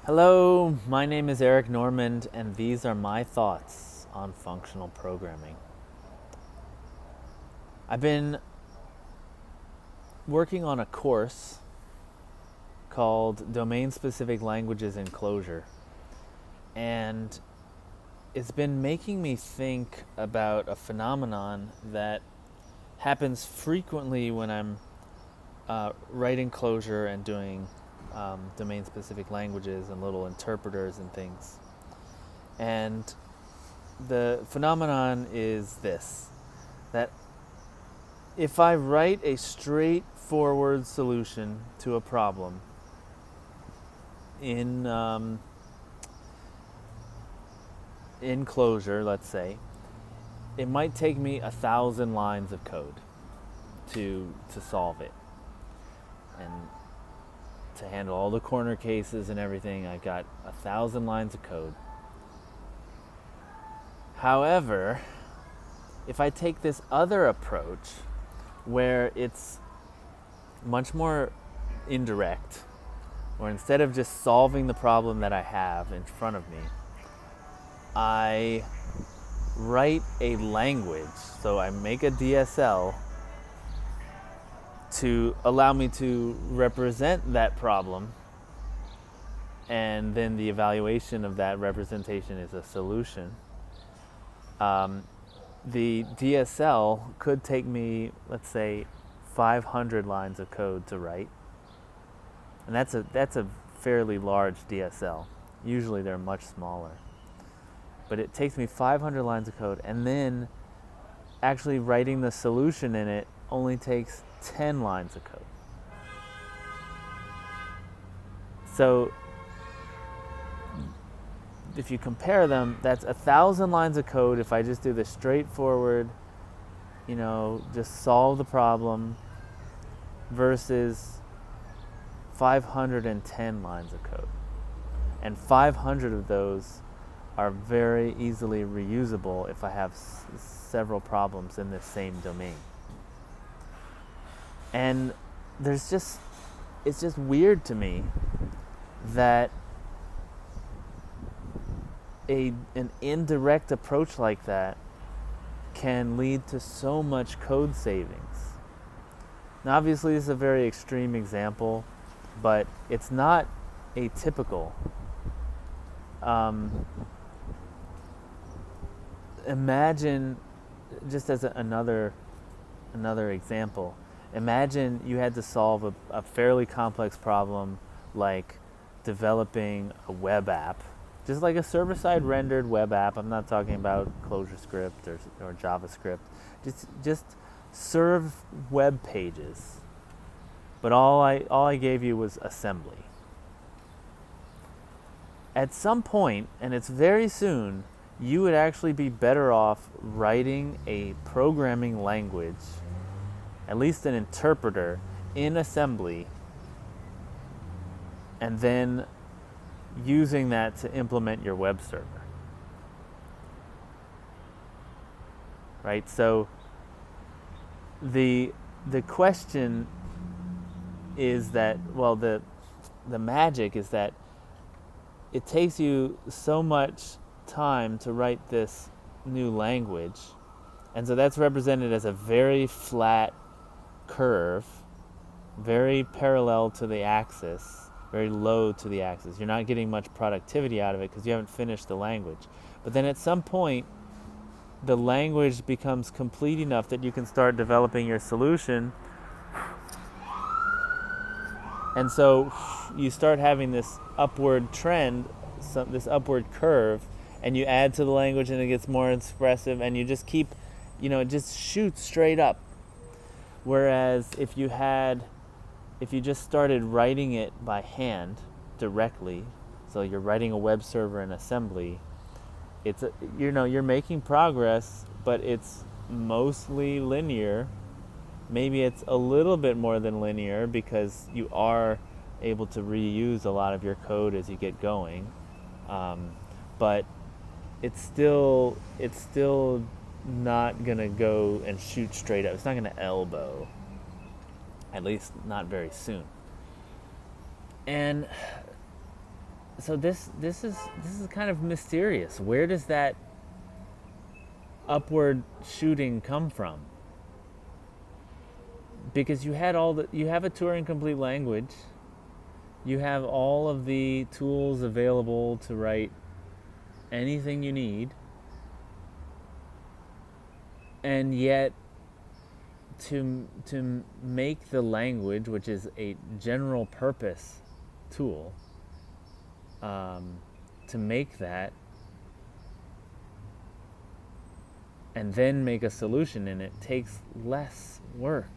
Hello, my name is Eric Normand, and these are my thoughts on functional programming. I've been working on a course called Domain-Specific Languages in Clojure, and it's been making me think about a phenomenon that happens frequently when I'm writing Clojure and doing domain-specific languages and little interpreters and things. And the phenomenon is this, that if I write a straightforward solution to a problem in Clojure, let's say, it might take me 1,000 lines of code to solve it. And to handle all the corner cases and everything, I've got 1,000 lines of code. However, if I take this other approach where it's much more indirect, or instead of just solving the problem that I have in front of me, I write a language. So I make a DSL to allow me to represent that problem, and then the evaluation of that representation is a solution. The DSL could take me, let's say, 500 lines of code to write, and that's a fairly large DSL. Usually they're much smaller, but it takes me 500 lines of code, and then actually writing the solution in it only takes 10 lines of code. So if you compare them, that's 1,000 lines of code if I just do the straightforward, just solve the problem, versus 510 lines of code. And 500 of those are very easily reusable if I have several problems in this same domain. And it's just weird to me that an indirect approach like that can lead to so much code savings. Now, obviously, this is a very extreme example, but it's not atypical. Imagine, just as another example, imagine you had to solve a fairly complex problem like developing a web app, just like a server-side rendered web app. I'm not talking about Clojure script or JavaScript. Just serve web pages. But all I gave you was assembly. At some point, and it's very soon, you would actually be better off writing a programming language, at least an interpreter, in assembly, and then using that to implement your web server. Right? So the question is that, well, the magic is that it takes you so much time to write this new language, and so that's represented as a very flat curve, very parallel to the axis, very low to the axis. You're not getting much productivity out of it because you haven't finished the language. But then at some point, the language becomes complete enough that you can start developing your solution. And so you start having this upward trend, this upward curve, and you add to the language and it gets more expressive, and you just keep, it just shoots straight up. Whereas if you just started writing it by hand directly, so you're writing a web server in assembly, you're making progress, but it's mostly linear. Maybe it's a little bit more than linear because you are able to reuse a lot of your code as you get going, but it's still not gonna go and shoot straight up. It's not gonna elbow, at least not very soon. And so this is kind of mysterious. Where does that upward shooting come from? Because you have a Turing complete language, you have all of the tools available to write anything you need, and yet to make the language, which is a general purpose tool, to make that and then make a solution in it takes less work.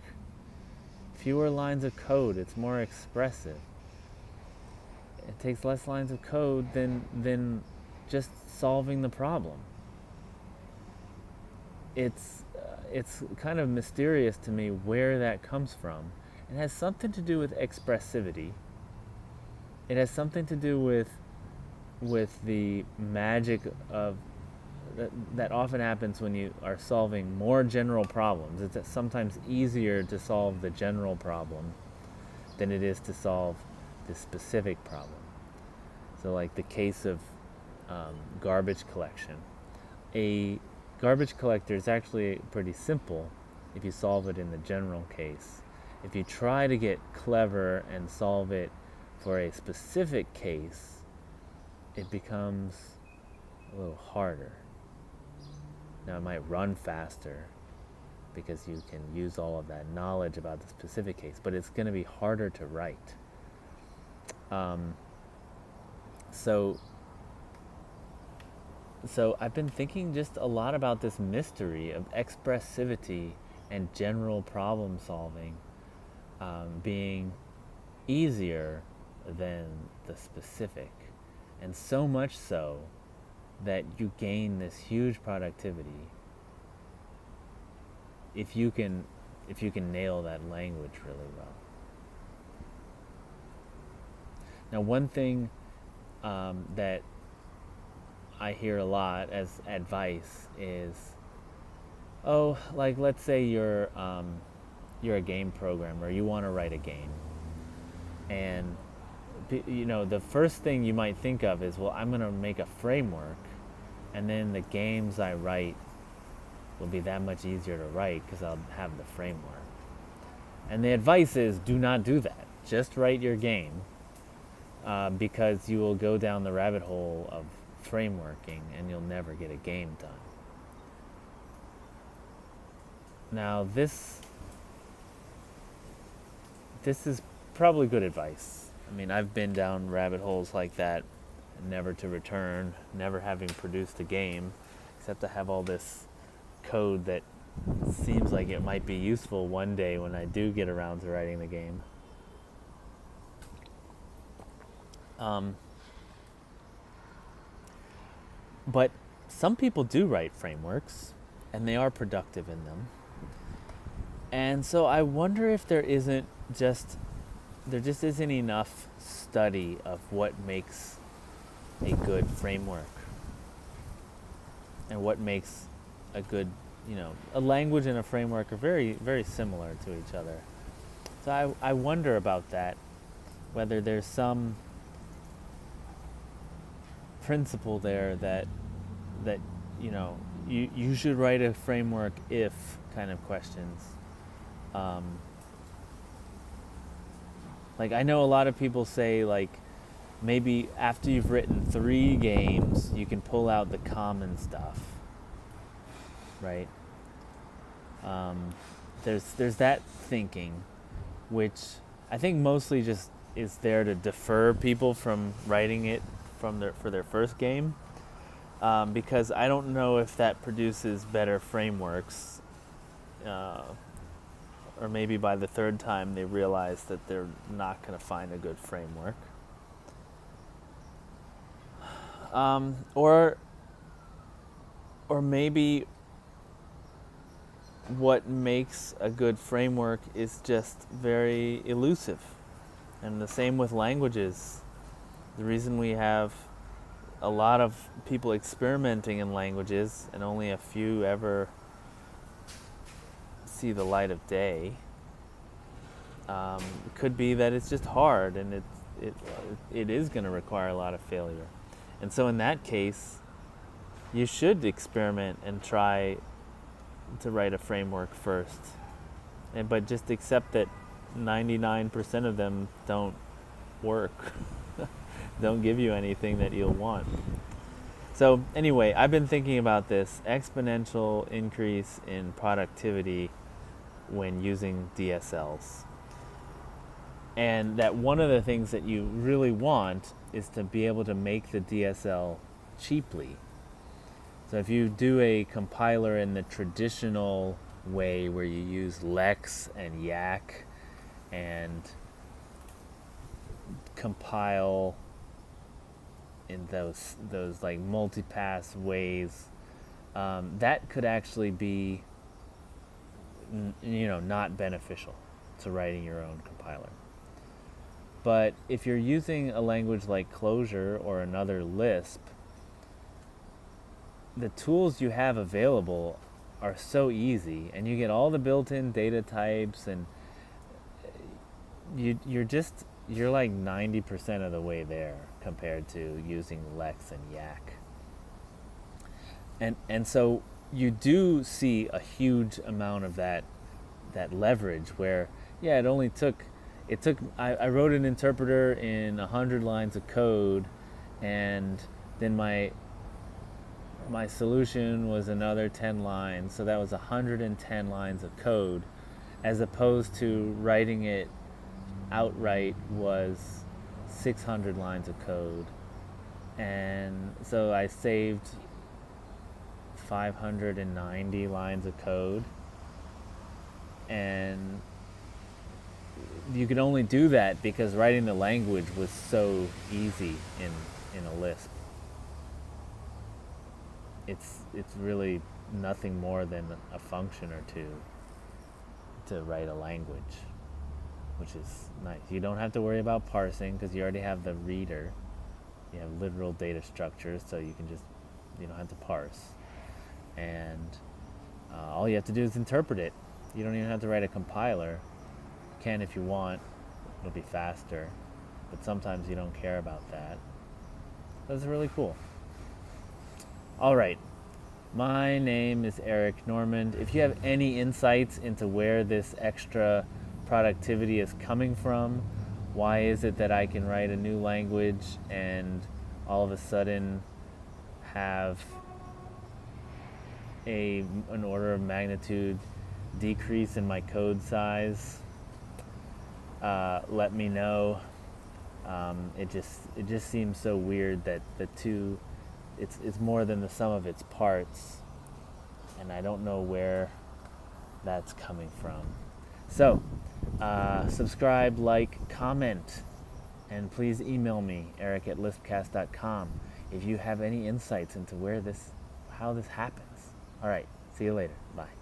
Fewer lines of code, it's more expressive. It takes less lines of code than just solving the problem. It's kind of mysterious to me where that comes from. It has something to do with expressivity. It has something to do with the magic of that often happens when you are solving more general problems. It's sometimes easier to solve the general problem than it is to solve the specific problem. So like the case of garbage collection. A garbage collector is actually pretty simple if you solve it in the general case. If you try to get clever and solve it for a specific case, it becomes a little harder. Now it might run faster because you can use all of that knowledge about the specific case, but it's going to be harder to write. So I've been thinking just a lot about this mystery of expressivity and general problem solving being easier than the specific, and so much so that you gain this huge productivity if you can nail that language really well. Now, one thing that I hear a lot as advice is, like let's say you're a game programmer, you want to write a game, and the first thing you might think of is, well, I'm going to make a framework, and then the games I write will be that much easier to write because I'll have the framework. And the advice is, do not do that. Just write your game, because you will go down the rabbit hole of frameworking and you'll never get a game done. Now, this is probably good advice. I mean, I've been down rabbit holes like that, never to return, never having produced a game, except to have all this code that seems like it might be useful one day when I do get around to writing the game. But some people do write frameworks, and they are productive in them. And so I wonder if there just isn't enough study of what makes a good framework and what makes a good, a language and a framework are very, very similar to each other. So I wonder about that, whether there's some principle there that you should write a framework if kind of questions. Like I know a lot of people say, like, maybe after you've written 3 games, you can pull out the common stuff, right? There's that thinking, which I think mostly just is there to defer people from writing it for their first game, because I don't know if that produces better frameworks, or maybe by the 3rd time they realize that they're not going to find a good framework. Or maybe what makes a good framework is just very elusive. And the same with languages. The reason we have a lot of people experimenting in languages and only a few ever see the light of day could be that it's just hard, and it is going to require a lot of failure. And so in that case, you should experiment and try to write a framework first. But just accept that 99% of them don't work. Don't give you anything that you'll want. So anyway, I've been thinking about this exponential increase in productivity when using DSLs. And that one of the things that you really want is to be able to make the DSL cheaply. So if you do a compiler in the traditional way where you use Lex and Yak and compile in those like multipass ways, that could actually be not beneficial to writing your own compiler. But if you're using a language like Clojure or another Lisp, the tools you have available are so easy, and you get all the built-in data types, and you're like 90% of the way there compared to using Lex and Yak. And so you do see a huge amount of that leverage where, yeah, I wrote an interpreter in 100 lines of code, and then my solution was another 10 lines, so that was 110 lines of code, as opposed to writing it outright was 600 lines of code. And so I saved 590 lines of code, and you could only do that because writing the language was so easy in a Lisp. It's really nothing more than a function or two to write a language, which is nice. You don't have to worry about parsing because you already have the reader. You have literal data structures, so you don't have to parse. And all you have to do is interpret it. You don't even have to write a compiler. You can if you want. It'll be faster. But sometimes you don't care about that. That's really cool. All right. My name is Eric Normand. If you have any insights into where this extra productivity is coming from, why is it that I can write a new language and all of a sudden have an order of magnitude decrease in my code size, let me know. It just seems so weird that the two, it's more than the sum of its parts, and I don't know where that's coming from. So subscribe, like, comment, and please email me, eric@lispcast.com, if you have any insights into how this happens. All right, see you later. Bye.